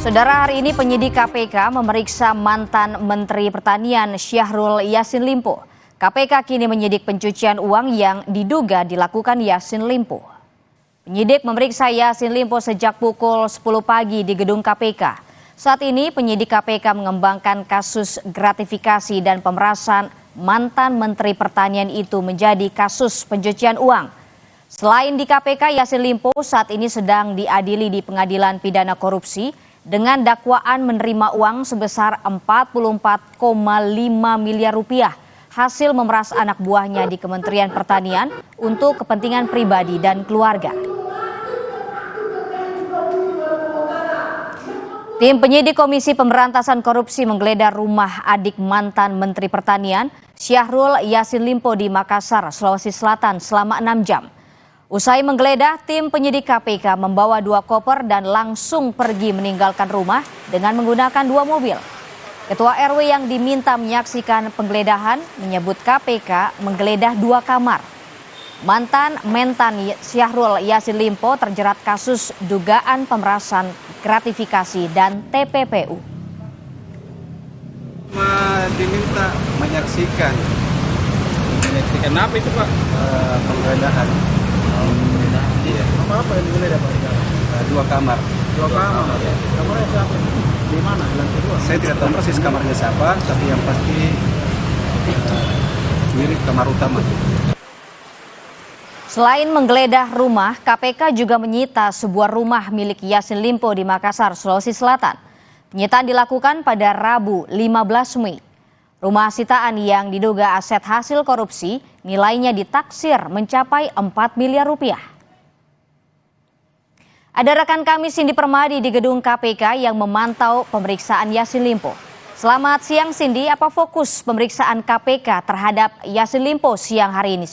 Saudara, hari ini penyidik KPK memeriksa mantan Menteri Pertanian Syahrul Yassin Limpo. KPK kini menyidik pencucian uang yang diduga dilakukan Yassin Limpo. Penyidik memeriksa Yassin Limpo sejak pukul 10 pagi di gedung KPK. Saat ini penyidik KPK mengembangkan kasus gratifikasi dan pemerasan mantan Menteri Pertanian itu menjadi kasus pencucian uang. Selain di KPK, Yassin Limpo saat ini sedang diadili di Pengadilan Pidana Korupsi dengan dakwaan menerima uang sebesar 44,5 miliar rupiah hasil memeras anak buahnya di Kementerian Pertanian untuk kepentingan pribadi dan keluarga. Tim penyidik Komisi Pemberantasan Korupsi menggeledah rumah adik mantan Menteri Pertanian Syahrul Yassin Limpo di Makassar, Sulawesi Selatan selama 6 jam. Usai menggeledah, tim penyidik KPK membawa 2 koper dan langsung pergi meninggalkan rumah dengan menggunakan 2 mobil. Ketua RW yang diminta menyaksikan penggeledahan menyebut KPK menggeledah 2 kamar. Mantan Mentan Syahrul Yassin Limpo terjerat kasus dugaan pemerasan, gratifikasi, dan TPPU. Diminta menyaksikan apa itu Pak? Penggeledahan. Iya. Apa yang digeledah Pak? 2 kamar. 2 kamar. Ya. Kamarnya siapa? Di mana? Lantai 2. Saya tidak tahu persis kamarnya siapa, tapi yang pasti mirip kamar utama. Selain menggeledah rumah, KPK juga menyita sebuah rumah milik Yassin Limpo di Makassar, Sulawesi Selatan. Penyitaan dilakukan pada Rabu 15 Mei. Rumah sitaan yang diduga aset hasil korupsi nilainya ditaksir mencapai 4 miliar rupiah. Ada rekan kami Cindy Permadi di gedung KPK yang memantau pemeriksaan Yassin Limpo. Selamat siang Cindy, apa fokus pemeriksaan KPK terhadap Yassin Limpo siang hari ini?